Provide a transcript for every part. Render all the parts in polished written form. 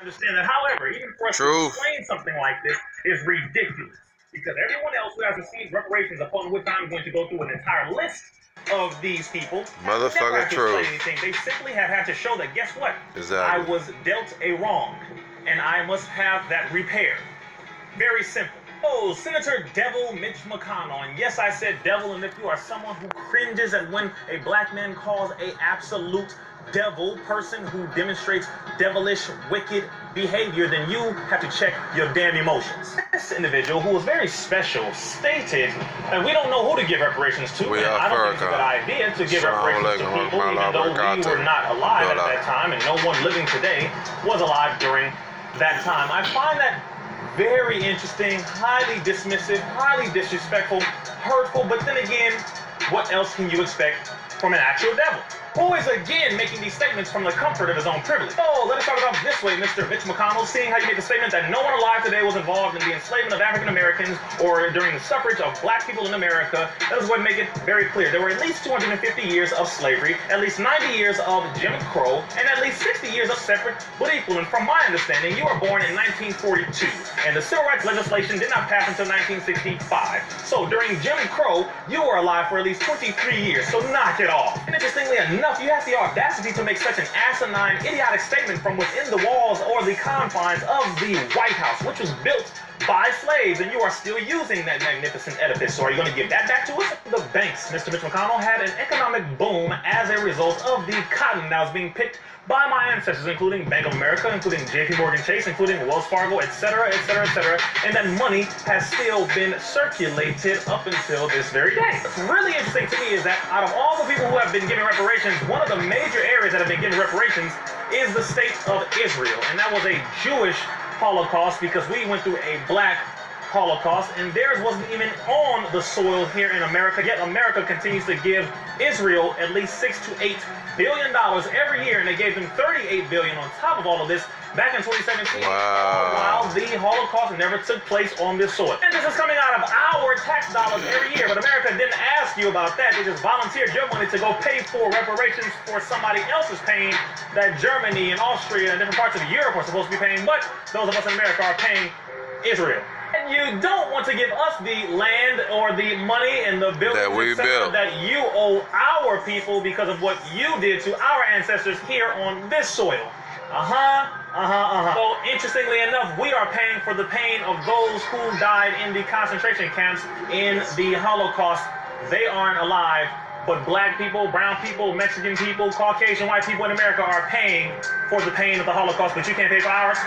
Understand that, however, even for us to explain something like this is ridiculous because everyone else who has received reparations, upon which I'm going to go through an entire list of these people, never have to explain anything. They simply have had to show that, guess what? I was dealt a wrong, and I must have that repaired. Very simple. Oh, Senator Devil Mitch McConnell, and yes, I said devil, and if you are someone who cringes at when a black man calls a absolute devil person who demonstrates devilish, wicked behavior, then you have to check your damn emotions. This individual, who was very special, stated that we don't know who to give reparations to, and I don't think it's a good idea to give reparations to people, even though we were not alive at that time, and no one living today was alive during that time. I find that very interesting, highly dismissive, highly disrespectful, hurtful, but then again, what else can you expect from an actual devil? Who is again making these statements from the comfort of his own privilege. Oh, let us start it off this way, Mr. Mitch McConnell, seeing how you make the statement that no one alive today was involved in the enslavement of African Americans or during the suffrage of black people in America. Let us go ahead and make it very clear. There were at least 250 years of slavery, at least 90 years of Jim Crow, and at least 60 years of separate but equal. And from my understanding, you were born in 1942, and the civil rights legislation did not pass until 1965. So during Jim Crow, you were alive for at least 23 years, so knock it off. And interestingly enough, you have the audacity to make such an asinine, idiotic statement from within the walls or the confines of the White House, which was built by slaves, and you are still using that magnificent edifice. So are you going to give that back to us? The banks, Mr. Mitch McConnell, had an economic boom as a result of the cotton that was being picked by my ancestors, including Bank of America, including JP Morgan Chase, including Wells Fargo, etc., etc., etc., and that money has still been circulated up until this very day. What's really interesting to me is that out of all the people who have been given reparations, one of the major areas that have been given reparations is the state of Israel, and that was a Jewish Holocaust because we went through a black Holocaust, and theirs wasn't even on the soil here in America, yet America continues to give Israel at least $6 to $8 billion every year, and they gave them $38 billion on top of all of this back in 2017. Wow. While the Holocaust never took place on this soil. And this is coming out of our tax dollars every year, but America didn't ask you about that. They just volunteered your money to go pay for reparations for somebody else's pain that Germany and Austria and different parts of Europe are supposed to be paying, but those of us in America are paying Israel. And you don't want to give us the land or the money and the buildings that you owe our people because of what you did to our ancestors here on this soil. So interestingly enough, we are paying for the pain of those who died in the concentration camps in the Holocaust. They aren't alive, but black people, brown people, Mexican people, Caucasian white people in America are paying for the pain of the Holocaust, but you can't pay for ours?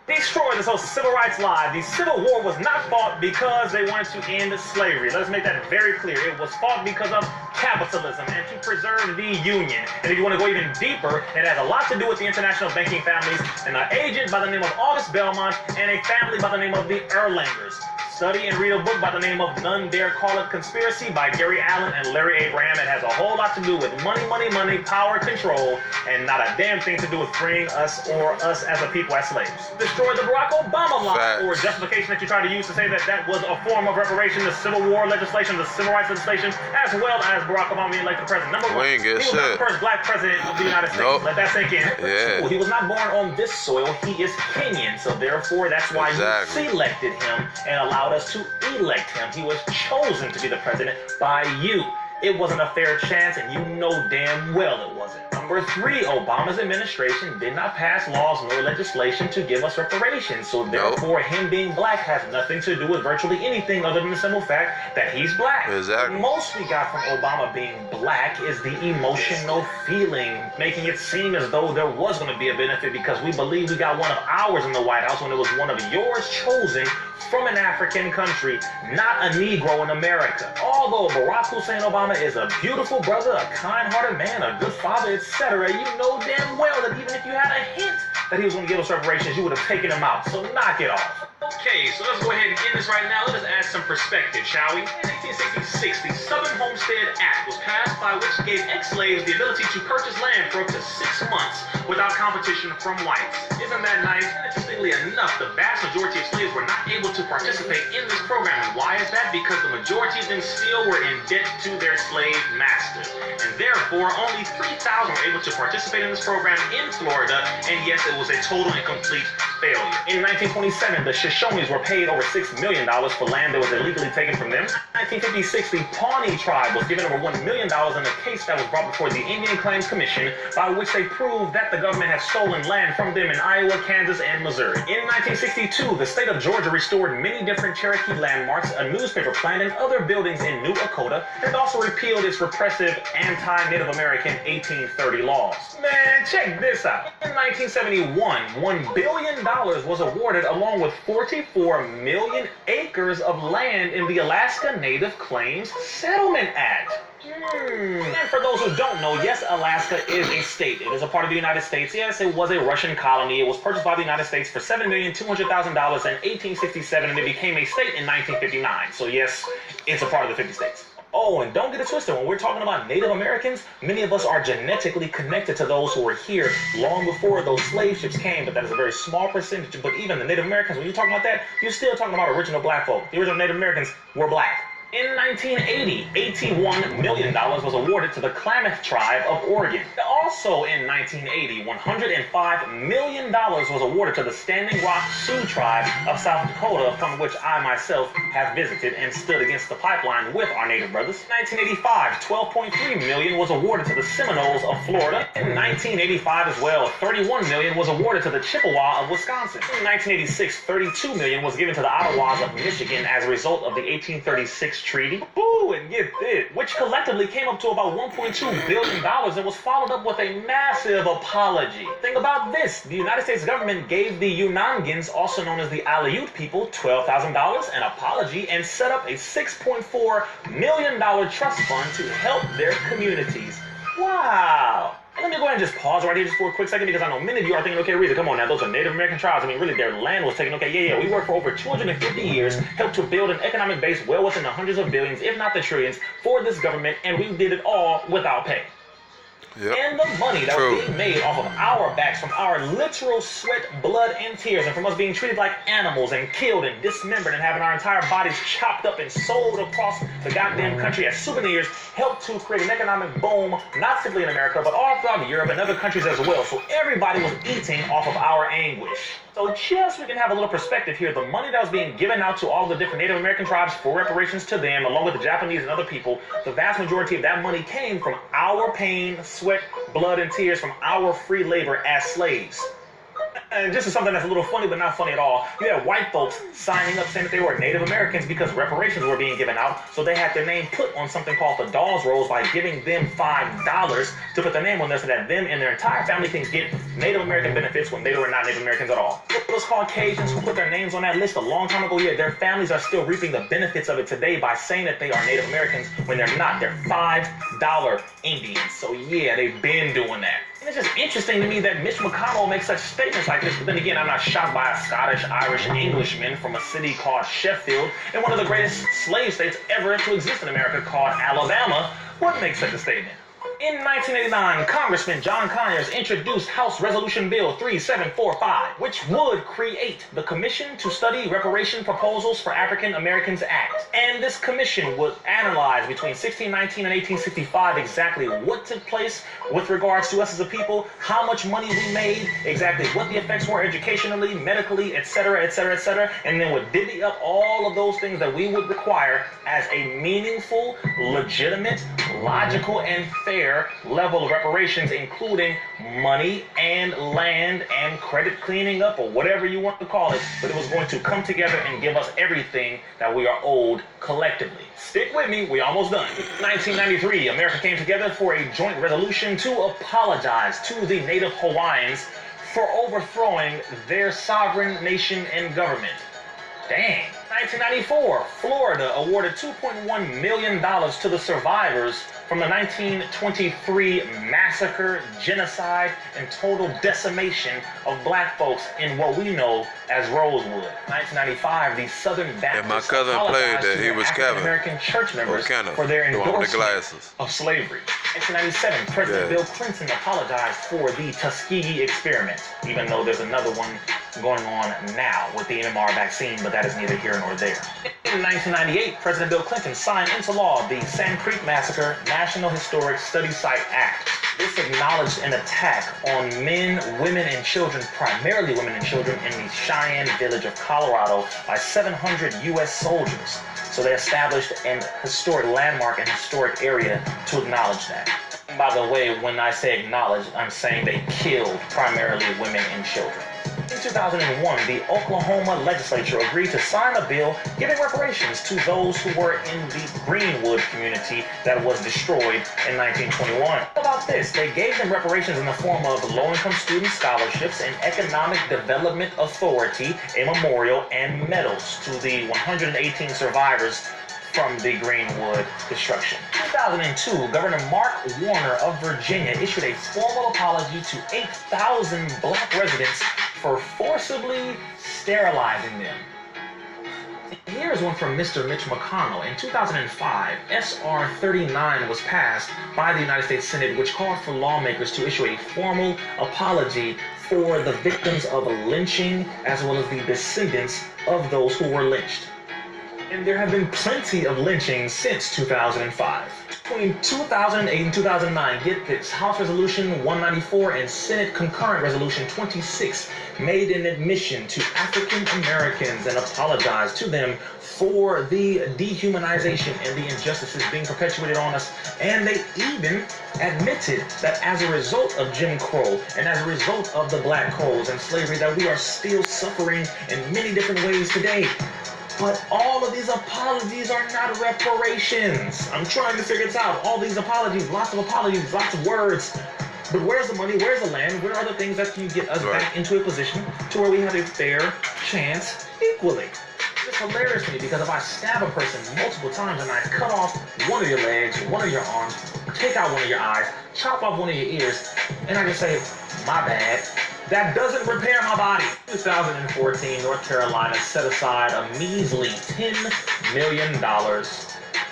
Destroy this whole civil rights lie. The Civil War was not fought because they wanted to end slavery. Let's make that very clear. It was fought because of capitalism and to preserve the Union. And if you want to go even deeper, it has a lot to do with the international banking families and an agent by the name of August Belmont and a family by the name of the Erlangers. Study and read a book by the name of None Dare Call It Conspiracy by Gary Allen and Larry Abraham. It has a whole lot to do with money, money, money, power, control, and not a damn thing to do with freeing us or us as a people as slaves. Destroy the Barack Obama lie, or justification that you try to use to say that that was a form of reparation, the Civil War legislation, the Civil Rights legislation, as well as Barack Obama being elected president. Number one, he was not the first black president of the United States. Let that sink in. Two, he was not born on this soil. He is Kenyan, so therefore that's why you selected him and allowed us to elect him. He was chosen to be the president by you. It wasn't a fair chance, and you know damn well it wasn't. Number three, Obama's administration did not pass laws nor legislation to give us reparations, so therefore him being black has nothing to do with virtually anything other than the simple fact that he's black. Exactly. Most we got from Obama being black is the emotional feeling, making it seem as though there was going to be a benefit because we believe we got one of ours in the White House when it was one of yours chosen from an African country, not a Negro in America. Although Barack Hussein Obama is a beautiful brother, a kind-hearted man, a good father, etc., you know damn well that even if you had a hint that he was going to give us reparations, you would have taken him out. So knock it off. Okay, so let's go ahead and end this right now. Let us add some perspective, shall we? In 1866, the Southern Homestead Act was passed by which gave ex-slaves the ability to purchase land for up to 6 months without competition from whites. Isn't that nice? And interestingly enough, the vast majority of slaves Shishonis were not able to participate in this program. And why is that? Because the majority of them still were in debt to their slave masters. And therefore, only 3,000 were able to participate in this program in Florida. And yes, it was a total and complete failure. In 1927, the Shoshones were paid over $6 million for land that was illegally taken from them. In 1956, the Pawnee tribe was given over $1 million in a case that was brought before the Indian Claims Commission, by which they proved that the government had stolen land from them in Iowa, Kansas, and Missouri. In 1962, the state of Georgia restored many different Cherokee landmarks, a newspaper plant, and other buildings in New Dakota, and also repealed its repressive anti-Native American 1830 laws. Man, check this out. In 1971, $1 billion was awarded along with 44 million acres of land in the Alaska Native Claims Settlement Act. And for those who don't know, yes, Alaska is a state. It is a part of the United States. Yes, it was a Russian colony. It was purchased by the United States for $7,200,000 in 1867, and it became a state in 1959. So yes, it's a part of the 50 states. Oh, and don't get it twisted. When we're talking about Native Americans, many of us are genetically connected to those who were here long before those slave ships came, but that is a very small percentage. But even the Native Americans, when you're talking about that, you're still talking about original black folk. The original Native Americans were black. In 1980, $81 million was awarded to the Klamath tribe of Oregon. Also in 1980, $105 million was awarded to the Standing Rock Sioux tribe of South Dakota, from which I myself have visited and stood against the pipeline with our native brothers. In 1985, $12.3 million was awarded to the Seminoles of Florida. In 1985 as well, $31 million was awarded to the Chippewa of Wisconsin. In 1986, $32 million was given to the Ottawas of Michigan as a result of the 1836 treaty. Ooh, and get this, which collectively came up to about $1.2 billion and was followed up with a massive apology. Think about this. The United States government gave the Unangans, also known as the Aleut people, $12,000, an apology, and set up a $6.4 million trust fund to help their communities. Wow. Let me go ahead and just pause right here just for a quick second, because I know many of you are thinking, okay, Reza, come on now, those are Native American tribes. I mean, really, their land was taken. Okay, yeah, we worked for over 250 years, helped to build an economic base well within the hundreds of billions, if not the trillions, for this government, and we did it all without pay. Yep. And the money that was being made off of our backs, from our literal sweat, blood, and tears, and from us being treated like animals and killed and dismembered and having our entire bodies chopped up and sold across the goddamn country as souvenirs, helped to create an economic boom, not simply in America, but all throughout Europe and other countries as well. So everybody was eating off of our anguish. So just so we can have a little perspective here, the money that was being given out to all the different Native American tribes for reparations to them, along with the Japanese and other people, the vast majority of that money came from our pain, sweat, blood, and tears, from our free labor as slaves. And this is something that's a little funny, but not funny at all. You had white folks signing up saying that they were Native Americans because reparations were being given out, so they had their name put on something called the Dawes Rolls by giving them $5 to put their name on there so that them and their entire family can get Native American benefits when they were not Native Americans at all. Those Caucasians who put their names on that list a long time ago, yeah, their families are still reaping the benefits of it today by saying that they are Native Americans when they're not. They're $5 Indians. So yeah, they've been doing that. And it's just interesting to me that Mitch McConnell makes such statements like this, but then again, I'm not shocked by a Scottish, Irish Englishman from a city called Sheffield, and one of the greatest slave states ever to exist in America called Alabama, would make such a statement. In 1989, Congressman John Conyers introduced House Resolution Bill 3745, which would create the Commission to Study Reparation Proposals for African Americans Act. And this commission would analyze between 1619 and 1865 exactly what took place with regards to us as a people, how much money we made, exactly what the effects were educationally, medically, etc., etc., etc., and then would divvy up all of those things that we would require as a meaningful, legitimate, logical, and fair level of reparations, including money and land and credit cleaning up, or whatever you want to call it, but it was going to come together and give us everything that we are owed collectively. Stick with me, we almost done. 1993, America came together for a joint resolution to apologize to the Native Hawaiians for overthrowing their sovereign nation and government. Dang. 1994, Florida awarded $2.1 million to the survivors from the 1923 massacre, genocide, and total decimation of black folks in what we know as Rosewood. 1995, the Southern Baptist and my cousin played that. He was Kevin. American church members for their endorsement of slavery. 1997, President Bill Clinton apologized for the Tuskegee experiment, even though there's another one going on now with the MMR vaccine, but that is neither here nor there. In 1998, President Bill Clinton signed into law the Sand Creek Massacre National Historic Study Site Act. This acknowledged an attack on men, women, and children, primarily women and children, in the Cheyenne village of Colorado by 700 U.S. soldiers. So they established an historic landmark and historic area to acknowledge that. By the way, when I say acknowledge, I'm saying they killed primarily women and children. In 2001, the Oklahoma legislature agreed to sign a bill giving reparations to those who were in the Greenwood community that was destroyed in 1921. How about this? They gave them reparations in the form of low-income student scholarships, an economic development authority, a memorial, and medals to the 118 survivors from the Greenwood destruction. In 2002, Governor Mark Warner of Virginia issued a formal apology to 8,000 black residents for forcibly sterilizing them. Here's one from Mr. Mitch McConnell. In 2005, S.R. 39 was passed by the United States Senate, which called for lawmakers to issue a formal apology for the victims of lynching, as well as the descendants of those who were lynched. And there have been plenty of lynchings since 2005. Between 2008 and 2009, get this, House Resolution 194 and Senate Concurrent Resolution 26 made an admission to African Americans and apologized to them for the dehumanization and the injustices being perpetuated on us. And they even admitted that as a result of Jim Crow and as a result of the black codes and slavery, that we are still suffering in many different ways today. But all of these apologies are not reparations. I'm trying to figure this out. All these apologies, lots of words. But where's the money? Where's the land? Where are the things that can get us back into a position to where we have a fair chance equally? It's hilarious to me because if I stab a person multiple times and I cut off one of your legs, one of your arms, take out one of your eyes, chop off one of your ears, and I just say, my bad, that doesn't repair my body. 2014, North Carolina set aside a measly $10 million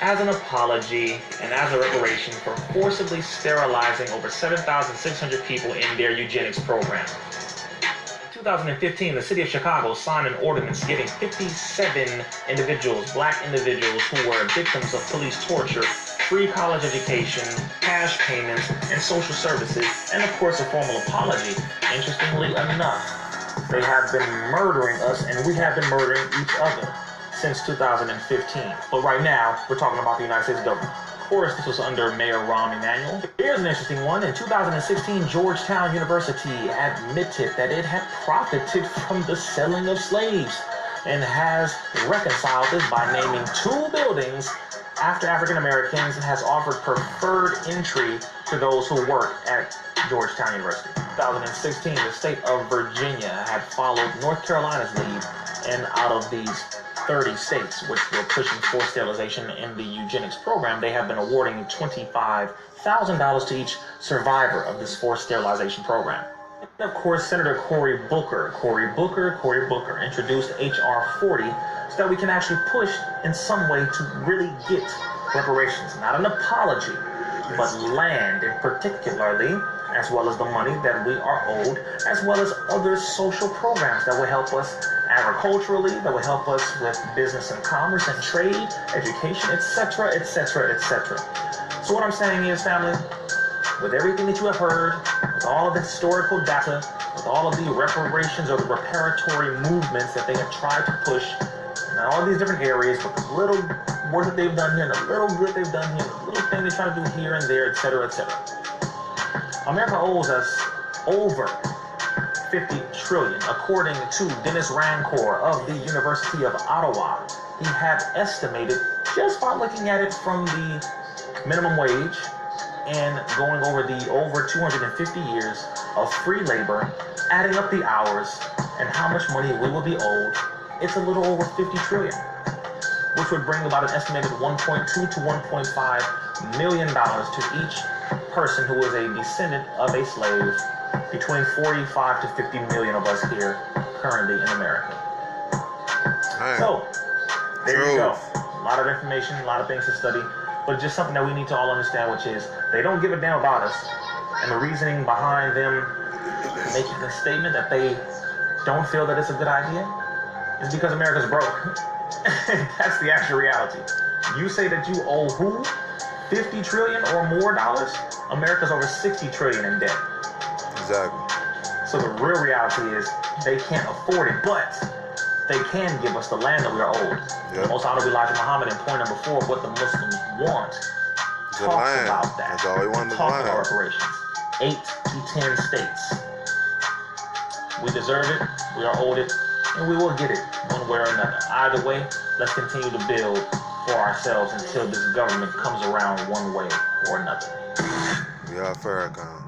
as an apology and as a reparation for forcibly sterilizing over 7,600 people in their eugenics program. In 2015, the city of Chicago signed an ordinance giving 57 individuals, black individuals who were victims of police torture, free college education, cash payments, and social services, and of course a formal apology. Interestingly enough, they have been murdering us and we have been murdering each other since 2015. But right now, we're talking about the United States government. Of course, this was under Mayor Rahm Emanuel. Here's an interesting one. In 2016, Georgetown University admitted that it had profited from the selling of slaves and has reconciled this by naming 2 buildings after African Americans and has offered preferred entry to those who work at Georgetown University. In 2016, the state of Virginia had followed North Carolina's lead, and out of these 30 states which were pushing forced sterilization in the eugenics program, they have been awarding $25,000 to each survivor of this forced sterilization program. And of course, Senator Cory Booker introduced H.R. 40 so that we can actually push in some way to really get reparations, not an apology, but land in particularly, as well as the money that we are owed, as well as other social programs that will help us agriculturally, that will help us with business and commerce and trade, education, etc., etc., etc. So what I'm saying is, family, with everything that you have heard, with all of the historical data, with all of the reparations or the reparatory movements that they have tried to push in all these different areas, with the little work that they've done here, and the little good they've done here, the little thing they try to do here and there, etc., etc. America owes us over $50 trillion, according to Dennis Rancourt of the University of Ottawa. He had estimated, just by looking at it from the minimum wage and going over the over 250 years of free labor, adding up the hours and how much money we will be owed, it's a little over $50 trillion, which would bring about an estimated $1.2 to $1.5 million to each person who is a descendant of a slave, between 45 to 50 million of us here currently in America. Hey. So, there you go. A lot of information, a lot of things to study, but just something that we need to all understand, which is they don't give a damn about us. And the reasoning behind them making the statement that they don't feel that it's a good idea, it's because America's broke. That's the actual reality. You say that you owe who? 50 trillion or more dollars? America's over 60 trillion in debt. Exactly. So the real reality is they can't afford it, but they can give us the land that we are owed. Yep. Most honorable Elijah Muhammad in point number 4, what the Muslims want, The talks land. about that. That's all we want is Talk land. about reparations. 8 to 10 states. We deserve it, we are owed it, and we will get it one way or another. Either way, let's continue to build for ourselves until this government comes around one way or another. We are FARRAKHAN.